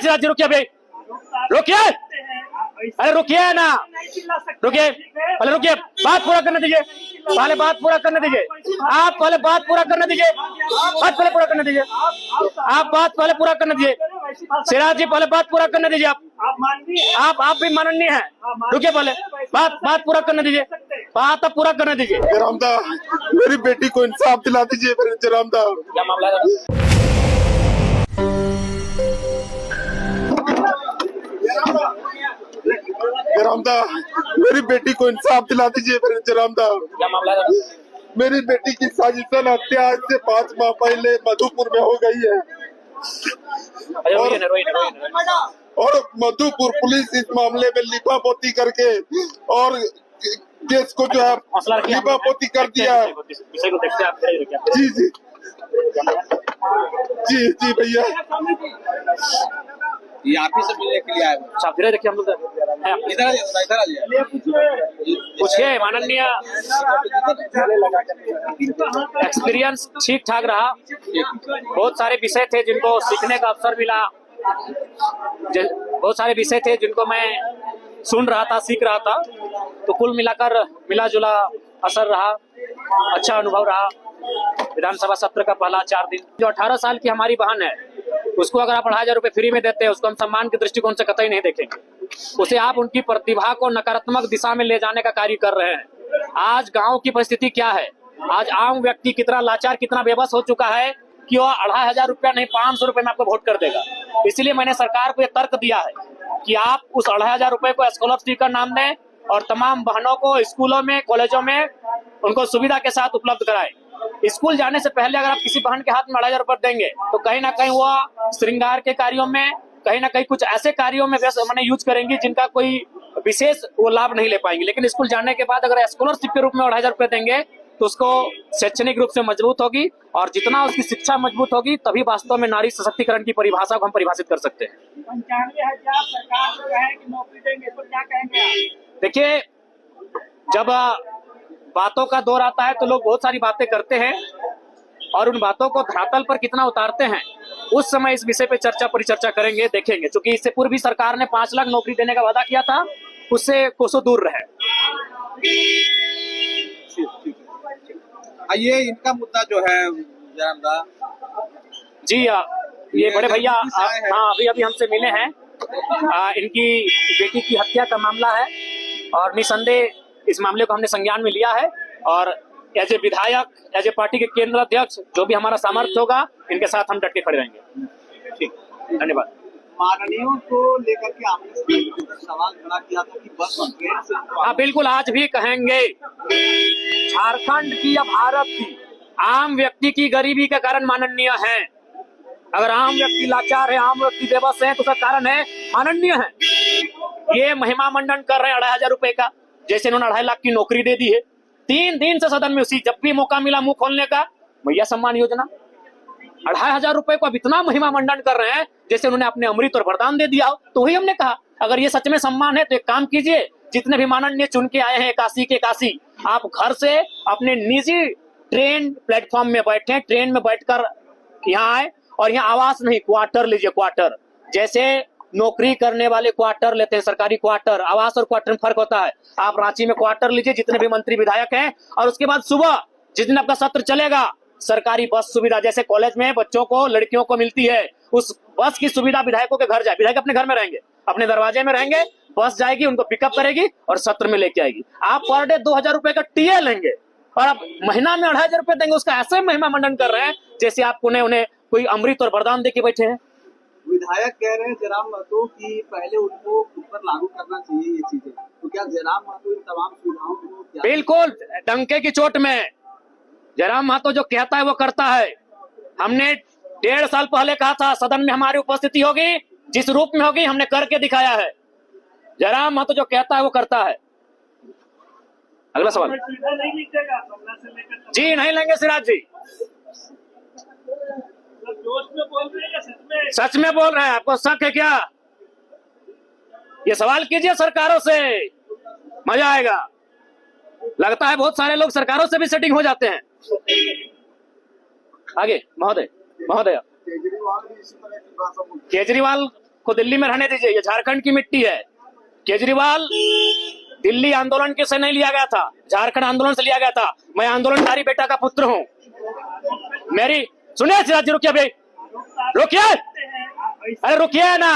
सिराज जी, रुकिए भाई, रुकिए, अरे रुकिए ना, रुकिए, पहले रुकिए, बात पूरा करने दीजिए, पहले बात पूरा करने दीजिए, आप पहले बात पूरा करने दीजिए, बात पहले पूरा करने दीजिए, आप बात पहले पूरा करने दीजिए, सिराज जी पहले बात पूरा करने दीजिए, आप भी माननीय हैं, रुकिए, पहले बात पूरा करने दीजिए, बात अब पूरा करने दीजिए। जरामदा, मेरी बेटी को इंसाफ दिला दीजिए जरामदा। क्या मामला है? जरामदा, मेरी बेटी को इंसाफ दिला दीजिए जरामदा। क्या मामला है? मेरी बेटी की साजिशन हत्या आज से 5 माह पहले मधुपुर में हो गई है और मधुपुर पुलिस इस मामले में लिपापोती करके और केस को जो है लिपापोती कर दिया है। जी जी जी जी भैया, ये आप ही से मिलने के लिए आए हैं। साफ धीरे देखिए, हम लोग इधर आ जाइए। पूछिए माननीय, एक्सपीरियंस ठीक ठाक रहा, बहुत सारे विषय थे जिनको सीखने का अवसर मिला, बहुत सारे विषय थे जिनको मैं सुन रहा था, सीख रहा था, तो कुल मिलाकर मिला जुला असर रहा, अच्छा अनुभव रहा। विधानसभा सत्र का पहला 4 दिन, जो 18 साल की हमारी बहन है, उसको अगर आप 2,500 रुपए फ्री में देते हैं, उसको हम सम्मान के दृष्टिकोण से कतई नहीं देखेंगे, उसे आप उनकी प्रतिभा को नकारात्मक दिशा में ले जाने का कार्य कर रहे हैं। आज गांव की परिस्थिति क्या है, आज आम व्यक्ति कितना लाचार, कितना बेबस हो चुका है कि वो 2,500 रुपया नहीं 500 रुपए में आपको वोट कर देगा। इसलिए मैंने सरकार को यह तर्क दिया है कि आप उस 2,500 रुपए को स्कॉलरशिप का नाम दें और तमाम बहनों को स्कूलों में, कॉलेजों में उनको सुविधा के साथ उपलब्ध कराएं। स्कूल जाने से पहले अगर आप किसी बहन के हाथ में 2,500 रुपए देंगे तो कहीं ना कहीं वो श्रृंगार के कार्यों में, कहीं ना कहीं कुछ ऐसे कार्यों में मैंने यूज करेंगी जिनका कोई विशेष वो लाभ नहीं ले पाएंगे। लेकिन स्कूल जाने के बाद अगर स्कॉलरशिप के रूप में 2,500 रुपए देंगे तो उसको शैक्षणिक रूप से मजबूत होगी, और जितना उसकी शिक्षा मजबूत होगी तभी वास्तव में नारी सशक्तिकरण की परिभाषा को हम परिभाषित कर सकते हैं। 95,000 सरकार जो है कि नौकरी देंगे, तो क्या कहेंगे? देखिए, जब बातों का दौर आता है तो लोग बहुत सारी बातें करते हैं और उन बातों को धरातल पर कितना उतारते हैं, उस समय इस विषय पे चर्चा परिचर्चा करेंगे, देखेंगे। क्योंकि इससे पूर्व भी सरकार ने 5 लाख नौकरी देने का वादा किया था, उससे कोसों दूर रहे। ये इनका मुद्दा जो है जरामदा जी, ये बड़े भैया हाँ अभी हमसे मिले हैं, इनकी बेटी की हत्या का मामला है और निसंदेह इस मामले को हमने संज्ञान में लिया है, और एज ए विधायक, एज ए पार्टी के केंद्र अध्यक्ष, जो भी हमारा सामर्थ्य होगा, इनके साथ हम डट के खड़े रहेंगे। ठीक, धन्यवाद। माननीयों को लेकर के आपने सवाल खड़ा किया था कि बस ट्रेन से, हाँ बिल्कुल, आज भी कहेंगे, झारखंड की या भारत की आम व्यक्ति की गरीबी के कारण माननीय है। अगर आम व्यक्ति लाचार है, आम व्यक्ति बेबस है, तो उसका कारण है माननीय है। ये महिमा मंडन कर रहे हैं 2,500 रुपए का, जैसे इन्होंने 2.5 लाख की नौकरी दे दी है। 3 दिन से सदन में उसी, जब भी मौका मिला मुंह खोलने का, भैया सम्मान योजना, 2,500 रुपए को अब इतना महिमा मंडन कर रहे हैं जैसे उन्होंने अपने अमृत और वरदान दे दिया हो। तो वही हमने कहा, अगर ये सच में सम्मान है तो एक काम कीजिए, जितने भी माननीय चुन के आए हैं काशी के काशी, आप घर से अपने निजी ट्रेन प्लेटफॉर्म में बैठे, ट्रेन में बैठकर यहाँ आए और यहाँ आवास नहीं, क्वार्टर लीजिए, क्वार्टर। जैसे नौकरी करने वाले क्वार्टर लेते हैं, सरकारी क्वार्टर, आवास और क्वार्टर में फर्क होता है। आप रांची में क्वार्टर लीजिए, जितने भी मंत्री विधायक हैं, और उसके बाद सुबह जिस दिन आपका सत्र चलेगा, सरकारी बस सुविधा, जैसे कॉलेज में बच्चों को, लड़कियों को मिलती है, उस बस की सुविधा विधायकों के घर जाए। विधायक अपने घर में रहेंगे, अपने दरवाजे में रहेंगे, बस जाएगी, उनको पिकअप करेगी और सत्र में लेके आएगी। आप पर डे 2,000 रुपए का टीए लेंगे और आप महीना में 2,500 रुपए देंगे। उसका ऐसे महिमा मंडन कर रहे हैं जैसे आप उन्हें कोई अमृत और वरदान दे के बैठे हैं। विधायक कह रहे हैं जयराम महतो कि पहले उनको खुद पर लागू करना चाहिए ये चीजें, तो क्या जयराम महतो इन तमाम सुविधाओं को बिल्कुल डंके की चोट में जयराम महतो जो कहता है वो करता है। हमने 1.5 साल पहले कहा था सदन में हमारी उपस्थिति होगी, जिस रूप में होगी हमने करके दिखाया है। जयराम महतो जो कहता है वो करता है। अगला सवाल जी, नहीं लेंगे सिराज जी, सच में बोल रहे हैं, आपको शक है क्या? ये सवाल कीजिए सरकारों से, मजा आएगा। लगता है बहुत सारे लोग सरकारों से भी सेटिंग हो जाते हैं। आगे महोदय, केजरीवाल को दिल्ली में रहने दीजिए, ये झारखंड की मिट्टी है। केजरीवाल दिल्ली आंदोलन के से नहीं लिया गया था, झारखंड आंदोलन से लिया गया था। मैं आंदोलनकारी बेटा का पुत्र हूँ। मेरी सुनिए सिराज जी, रुकिए भाई, रुकिए, अरे रुकिए ना,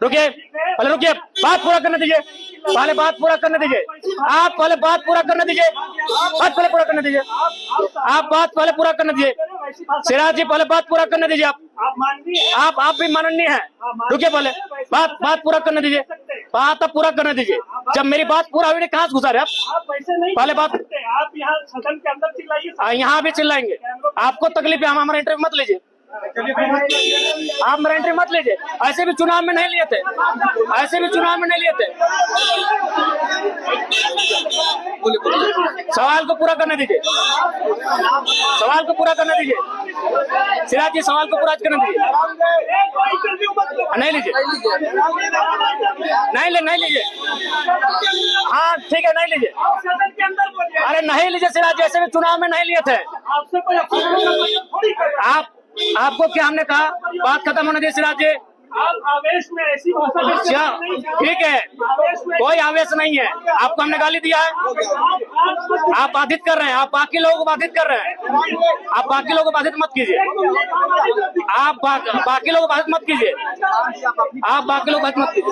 रुकिए, पहले रुकिए, बात पूरा करने दीजिए, पहले बात पूरा करने दीजिए, आप पहले बात पूरा करने दीजिए, बात पहले पूरा करने दीजिए, आप बात पहले पूरा करने दीजिए, सिराज जी पहले बात पूरा करने दीजिए, आप भी माननीय हैं, रुकिए, पहले बात पूरा करने दीजिए, बात अब पूरा करने दीजिए। जब मेरी बात पूरा हुई कहाँ से घुसा रहे आप? पहले बात, आप यहाँ सदन के अंदर चिल्लाइए, यहाँ भी चिल्लाएंगे, आपको तकलीफ है, हम हमारा इंटरव्यू मत लीजिए, आप मेरा एंट्री मत लीजिए। ऐसे भी चुनाव में नहीं लिए थे, ऐसे भी चुनाव में नहीं लिए थे। सवाल को पूरा करने दीजिए, सवाल को पूरा करने दीजिए, सिराज जी सवाल को पूरा करने दीजिए। नहीं लीजिए, नहीं लीजिए, हाँ ठीक है, नहीं लीजिए, सदन के अंदर बोलिए। अरे नहीं लीजिए सिराज जी, ऐसे भी चुनाव में नहीं लिए थे। आपसे कोई थोड़ी कर रहा है। आपको क्या हमने कहा, बात खत्म होने दीजिए सिराज जी। आप आवेश में ऐसी भाषा में अच्छा ठीक है, कोई आवेश नहीं है, आपको हमने गाली दिया है, आप बाधित कर रहे हैं, आप बाकी लोगों को बाधित कर रहे हैं, आप बाकी लोगों को बाधित मत कीजिए, आप बाकी लोगों को बाधित मत कीजिए, आप बाकी लोग बाधित मत कीजिए।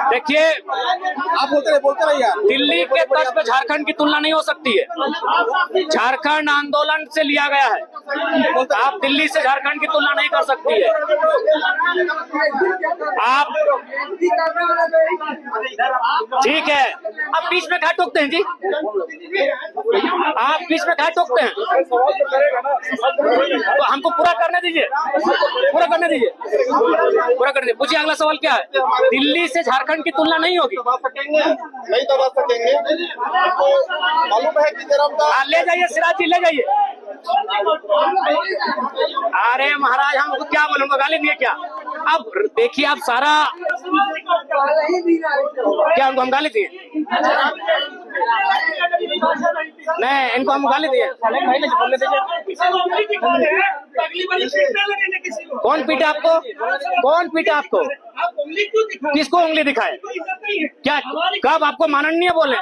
देखिए, आप बोलते रहिए। दिल्ली के तर्ज पे झारखंड की तुलना नहीं हो सकती है, झारखंड आंदोलन से लिया गया है, आप दिल्ली से झारखंड की तुलना नहीं कर सकती है। आप ठीक है, आप बीच में क्या टोकते हैं जी, आप बीच में क्या टोकते हैं, तो हमको पूरा करने दीजिए, पूरा करने दीजिए, पूरा करने दीजिए। पूछिए अगला सवाल क्या है। दिल्ली से झारखंड की तुलना नहीं होगी, नहीं दबा सकेंगे, आपको मालूम है कि ले जाइए सिराज जी, ले जाइए। अरे महाराज, हमको क्या बोलूंगा, गाली दिए क्या? अब देखिए, आप सारा क्या हमको हम गाली दिए? नहीं, इनको हम गाली दिए। कौन पीटा आपको, कौन पीटा आपको, किसको उंगली दिखाए? क्या कब आपको माननीय बोले,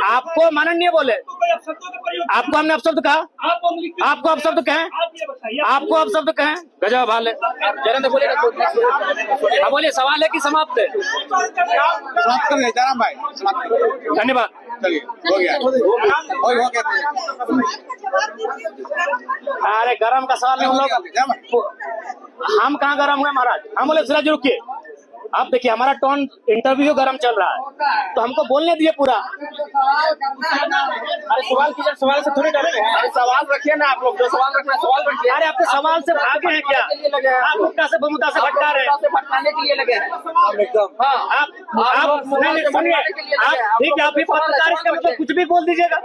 आपको माननीय बोले, आपको हमने अपशब्द कहा, आपको अपशब्द कहें, आपको अपशब्द कहें, गजब हाल है। जयराम बोलिए, हाँ बोलिए, सवाल है कि समाप्त है? समाप्त कर जयराम भाई, धन्यवाद। चलिए, हो गया, हो गया। अरे गरम का सवाल नहीं, हम लोग, हम कहाँ गरम हुए महाराज? हम बोले सिराज रुकिए, आप देखिए हमारा टोन इंटरव्यू गरम चल रहा है, तो हमको बोलने दिए पूरा। अरे सवाल कीजिए, सवाल से थोड़ी डरते हैं, अरे सवाल रखिए ना, आप लोग जो सवाल रखना है सवाल रखिए। अरे आपके सवाल से भागे हैं क्या? आप मुद्दा से मुद्दा से भटका रहे हैं, भटकाने के लिए लगे हैं एकदम। हाँ, आप सुनिए, आप ठीक है, आप भी पत्रकारिता मतलब कुछ भी बोल दीजिएगा।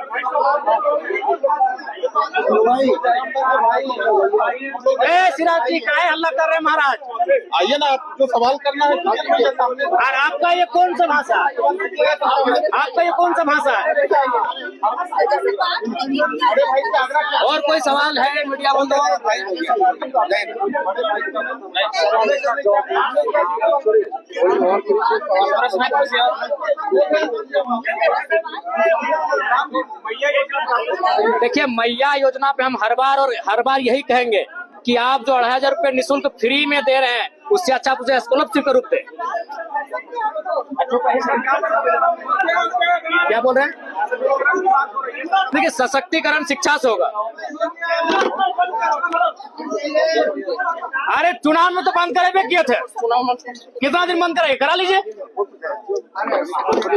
ए सिराज जी काहे हल्ला कर रहे हैं महाराज? आइए ना, आपको सवाल करना है सामने। और आपका ये कौन सा भाषा है, आपका ये कौन सा भाषा है? और कोई सवाल है मीडिया बंधु? देखिए, मैया योजना पे हम हर बार यही कहेंगे कि आप जो 2500 रुपए निःशुल्क फ्री में दे रहे हैं, उससे अच्छा मुझे स्कॉलरशिप के रूप में। क्या बोल रहे हैं? देखिए, सशक्तिकरण शिक्षा से होगा। अरे चुनाव में तो बंद करे किए थे, कितना दिन बंद कराइए, करा लीजिए।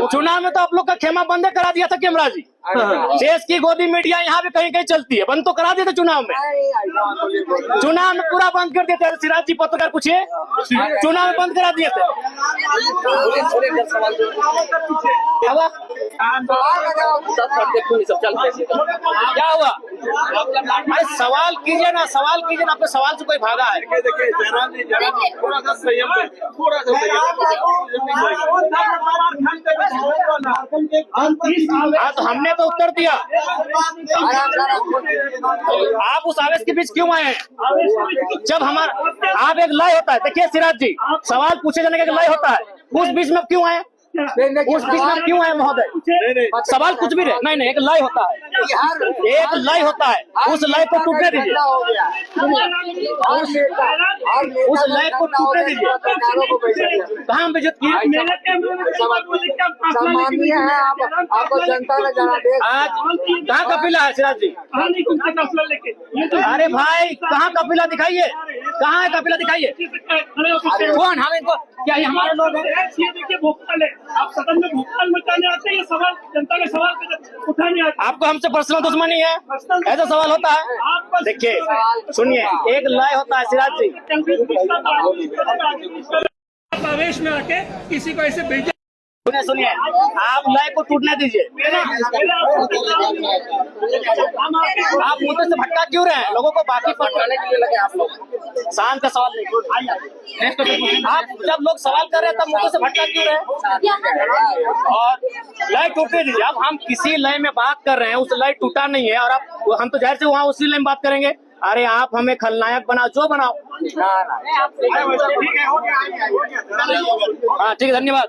चुनाव में तो आप लोग का खेमा बंद करा दिया था कैमरा जी। देश की गोदी मीडिया यहाँ पे कहीं कहीं चलती है, बंद तो करा दिए थे चुनाव में, चुनाव में पूरा बंद कर दिए थे। सिराज जी पत्रकार पूछिए, चुनाव में बंद करा दिए थे। क्या हुआ? क्या हुआ? अरे सवाल कीजिए ना, सवाल कीजिए ना, आपके सवाल से कोई भागा है। देखिए जयराम जी थोड़ा सा संयम थोड़ा सा हाँ तो हमने तो उत्तर दिया, आप उस आवेश के बीच क्यों आए हैं? जब हमारा आप एक लय होता है, देखिए सिराज जी, सवाल पूछे जाने का एक लय होता है, उस बीच में क्यों आए? उस बीच में क्यों आए महोदय? सवाल कुछ भी रहे, नहीं एक लय होता है, एक लय होता है, उस लय को टूटने दीजिए, उस लय को टूटने दीजिए। कहाँ हम बेइज्जत किए? सम्मानीय है आपको जनता ने जाना दे। आज कहाँ कपिला है सिराज जी? अरे भाई कहाँ कपिला दिखाइए, कहाँ है कपिला दिखाइए। कौन? हम इनको क्या, ये हमारे लोग हैं? देखिए भोपाल है, आप सदन में भोपाल मचाने आते हैं, ये सवाल जनता के सवाल उठाने आते हैं। आपको हमसे पर्सनल दुश्मनी है? ऐसा सवाल होता है? देखिए सुनिए, एक लय होता है सिराज जी। आवेश में आके किसी को ऐसे भेजा, सुनिए, आप लय को टूटने दीजिए। आप मुद्दे से भटका क्यों रहे हैं? लोगों को बाकी पढ़ाने के लिए लगे आप लोग। शांत का सवाल नहीं, आप जब लोग सवाल कर रहे हैं तब मुद्दे से भटका क्यों रहे हैं? और लय टूटने दीजिए। अब हम किसी लय में बात कर रहे हैं, उस लय टूटा नहीं है, और आप हम तो जाहिर से वहाँ उसी लय में बात करेंगे। अरे आप हमें खलनायक बनाओ, जो बनाओ। हाँ ठीक है, धन्यवाद।